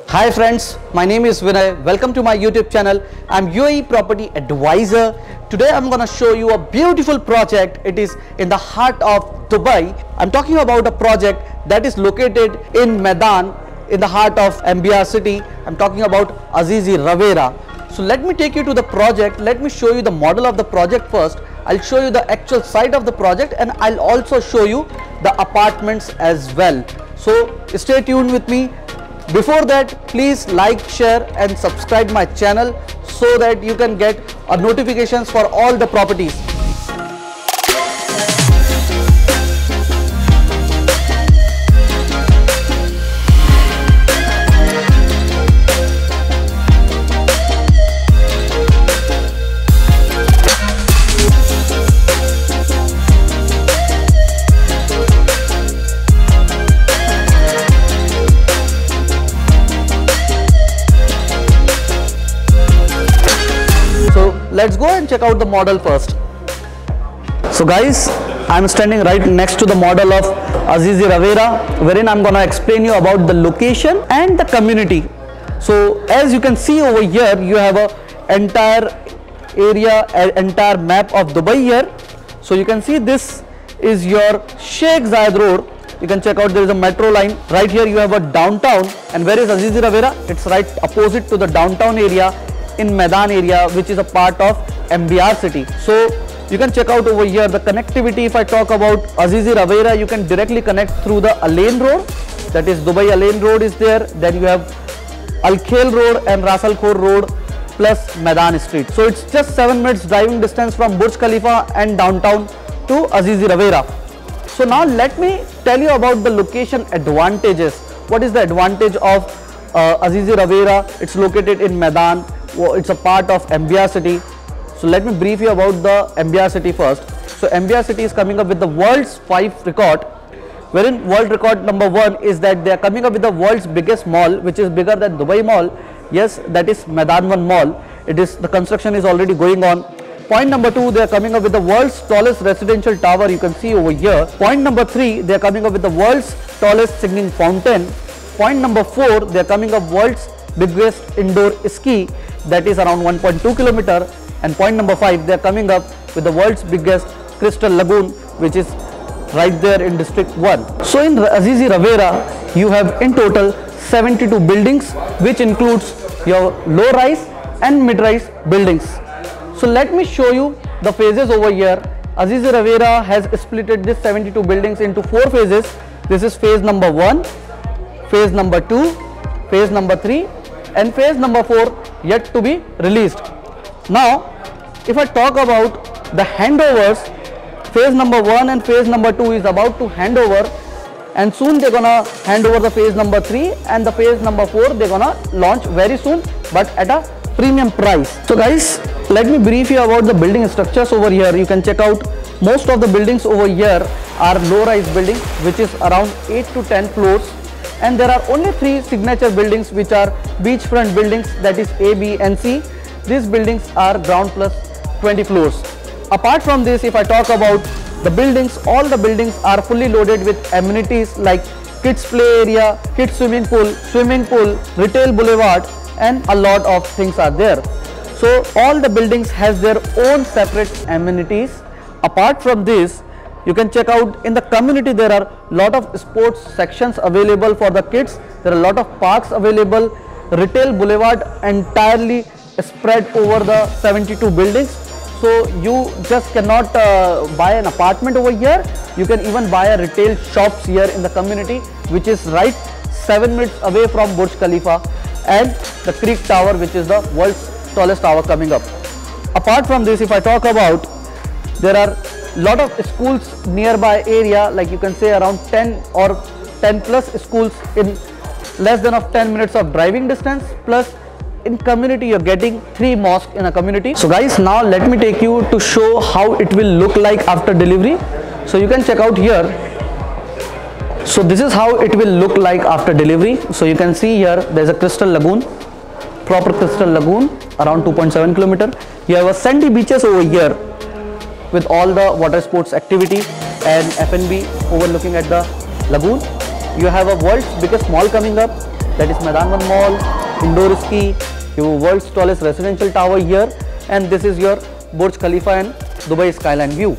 Hi friends, my name is Vinay. Welcome to my YouTube channel. I'm UAE Property Advisor. Today I'm going to show you a beautiful project. It is in the heart of Dubai. I'm talking about a project that is located in Medan, in the heart of MBR city. I'm talking about Azizi Ravera. So let me take you to the project. Let me show you the model of the project first. I'll show you the actual site of the project and I'll also show you the apartments as well. So stay tuned with me. Before that, please like, share and subscribe my channel so that you can get notifications for all the properties. Let's go and check out the model first. So guys, I'm standing right next to the model of Azizi Ravera, wherein I'm gonna explain you about the location and the community. So as you can see over here, you have a entire area, entire map of Dubai here. So you can see this is your Sheikh Zayed Road. You can check out, there is a metro line. Right here you have a downtown. And where is Azizi Ravera? It's right opposite to the downtown area in Medan area, which is a part of MBR city. So you can check out over here the connectivity. If I talk about Azizi Ravera, you can directly connect through the Alain Road, that is Dubai Alain Road is there. Then you have Al Khail Road and Ras Al Khor Road plus Medan Street. So it's just 7 minutes driving distance from Burj Khalifa and downtown to Azizi Ravera. So now let me tell you about the location advantages. What is the advantage of Azizi Ravera? It's located in Medan. It's a part of MBR city. So let me brief you about the MBR city first. So MBR city is coming up with the world's 5 record, wherein world record number 1 is that they are coming up with the world's biggest mall, which is bigger than Dubai Mall. Yes, that is Medan 1 Mall. The construction is already going on. Point number 2, they are coming up with the world's tallest residential tower, you can see over here. Point number 3, they are coming up with the world's tallest singing fountain. Point number 4, they are coming up world's biggest indoor ski, that is around 1.2 kilometer. And point number 5, they are coming up with the world's biggest crystal lagoon, which is right there in district 1. So in Azizi Ravera, you have in total 72 buildings, which includes your low rise and mid rise buildings. So let me show you the phases over here. Azizi Ravera has splitted this 72 buildings into 4 phases. This is phase number 1, phase number 2, phase number 3 and phase number 4 yet to be released. Now if I talk about the handovers, phase number 1 and phase number 2 is about to hand over, and soon they're gonna hand over the phase number 3, and the phase number 4 they're gonna launch very soon, but at a premium price. So guys, let me brief you about the building structures over here. You can check out most of the buildings over here are low rise buildings, which is around 8 to 10 floors. And there are only 3 signature buildings which are beachfront buildings, that is A, B and C. These buildings are ground plus 20 floors. Apart from this, if I talk about the buildings, all the buildings are fully loaded with amenities like kids play area, kids swimming pool, retail boulevard and a lot of things are there. So all the buildings has their own separate amenities. Apart from this, you can check out in the community, there are lot of sports sections available for the kids. There are a lot of parks available. Retail boulevard entirely spread over the 72 buildings. So you just cannot buy an apartment over here. You can even buy a retail shops here in the community, which is right 7 minutes away from Burj Khalifa and the Creek Tower, which is the world's tallest tower coming up. Apart from this, if I talk about, there are lot of schools nearby area, like you can say around 10 or 10 plus schools in less than of 10 minutes of driving distance, plus in community you're getting 3 mosques in a community. So guys, now let me take you to show how it will look like after delivery. So you can check out here. So this is how it will look like after delivery. So you can see here there's a crystal lagoon, proper crystal lagoon around 2.7 kilometer. You have a sandy beaches over here with all the water sports activity and F&B overlooking at the lagoon. You have a world's biggest mall coming up, that is Maidan One Mall, Indore-Ski, your world's tallest residential tower here, and this is your Burj Khalifa and Dubai skyline view.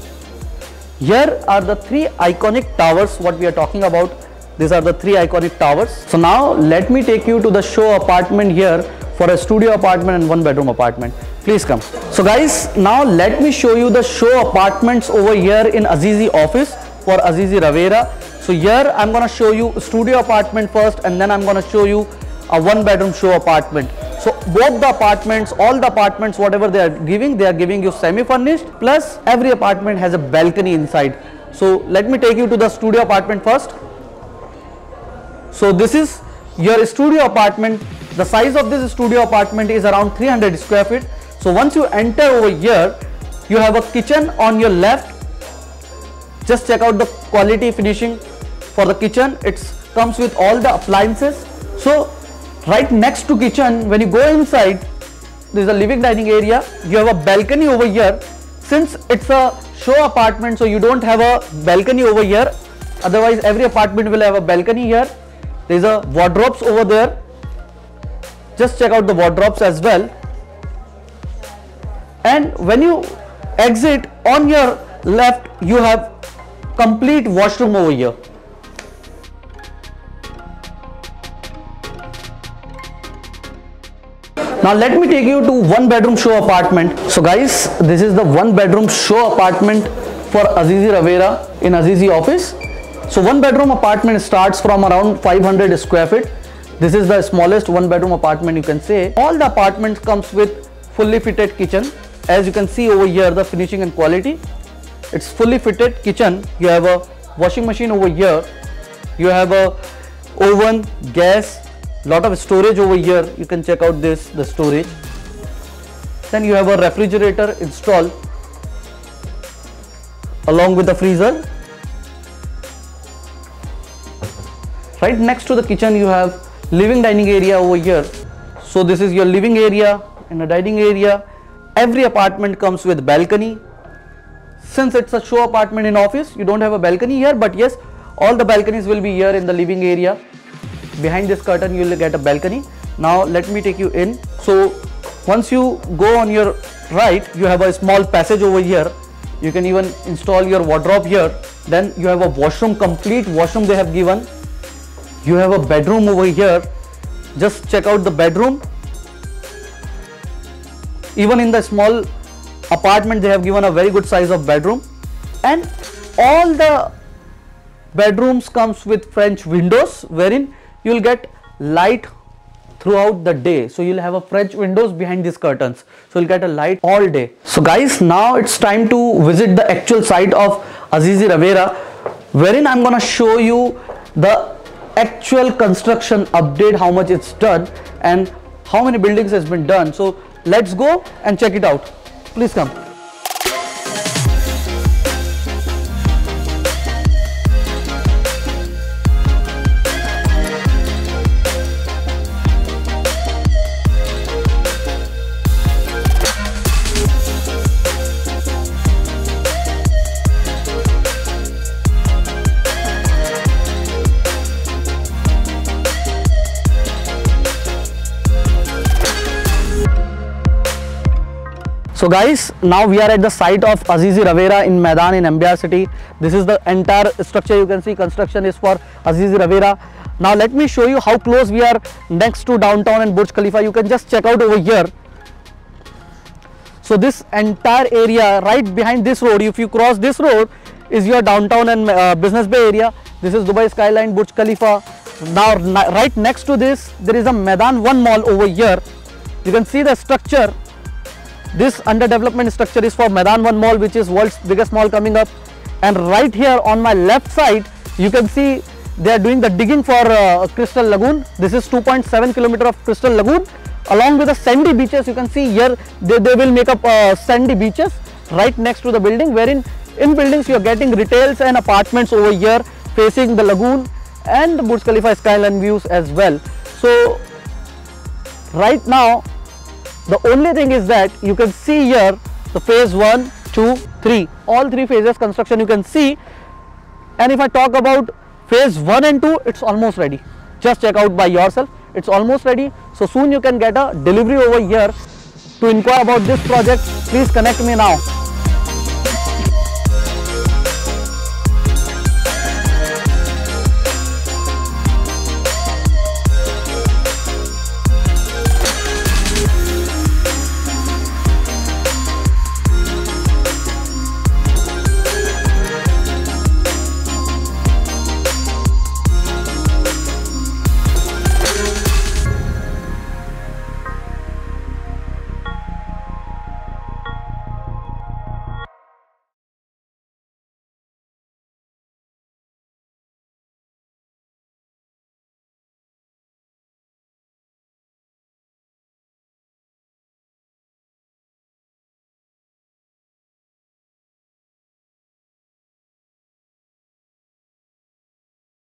Here are the three iconic towers what we are talking about. These are the three iconic towers. So now let me take you to the show apartment here for a studio apartment and one bedroom apartment. Please come. So guys, now let me show you the show apartments over here in Azizi office for Azizi Ravera. So here I'm gonna show you studio apartment first, and then I'm gonna show you a one bedroom show apartment. So both the apartments, all the apartments, whatever they are giving you semi-furnished, plus every apartment has a balcony inside. So let me take you to the studio apartment first. So this is your studio apartment. The size of this studio apartment is around 300 square feet. So once you enter over here, you have a kitchen on your left. Just check out the quality finishing for the kitchen. It comes with all the appliances. So right next to kitchen, when you go inside, there is a living dining area. You have a balcony over here. Since it's a show apartment, so you don't have a balcony over here. Otherwise, every apartment will have a balcony here. There is a wardrobes over there. Just check out the wardrobes as well. And when you exit, on your left, you have complete washroom over here. Now let me take you to one bedroom show apartment. So guys, this is the one bedroom show apartment for Azizi Ravera in Azizi office. So one bedroom apartment starts from around 500 square feet. This is the smallest one bedroom apartment you can say. All the apartments comes with fully fitted kitchen. As you can see over here, the finishing and quality. It's fully fitted kitchen. You have a washing machine over here. You have a oven, gas, lot of storage over here. You can check out this, the storage. Then you have a refrigerator installed along with the freezer. Right next to the kitchen, you have living dining area over here. So this is your living area and a dining area. Every apartment comes with balcony. Since it's a show apartment in office, you don't have a balcony here, but yes, all the balconies will be here in the living area. Behind this curtain, you will get a balcony. Now let me take you in. So once you go on your right, you have a small passage over here. You can even install your wardrobe here. Then you have a washroom, complete washroom they have given. You have a bedroom over here. Just check out the bedroom. Even in the small apartment, they have given a very good size of bedroom. And all the bedrooms comes with French windows, wherein you will get light throughout the day. So you'll have a French windows behind these curtains. So you'll get a light all day. So guys, now it's time to visit the actual site of Azizi Ravera, wherein I'm gonna show you the actual construction update, how much it's done and how many buildings has been done. So let's go and check it out. Please come. So guys, now we are at the site of Azizi Ravera in Maidan in MBR city. This is the entire structure. You can see construction is for Azizi Ravera. Now let me show you how close we are next to downtown and Burj Khalifa. You can just check out over here. So this entire area right behind this road, if you cross this road, is your downtown and Business Bay area. This is Dubai skyline, Burj Khalifa. Now right next to this, there is a Maidan One Mall over here. You can see the structure. This under development structure is for Maidan One Mall, which is world's biggest mall coming up. And right here on my left side, you can see they are doing the digging for Crystal Lagoon. This is 2.7 kilometer of Crystal Lagoon. Along with the sandy beaches, you can see here they will make up sandy beaches right next to the building, wherein in buildings you are getting retails and apartments over here facing the lagoon and the Burj Khalifa skyline views as well. So right now, the only thing is that you can see here the phase 1, 2, 3, all three phases construction you can see. And if I talk about phase 1 and 2, it's almost ready. Just check out by yourself. It's almost ready. So soon you can get a delivery over here. To inquire about this project, please connect me now.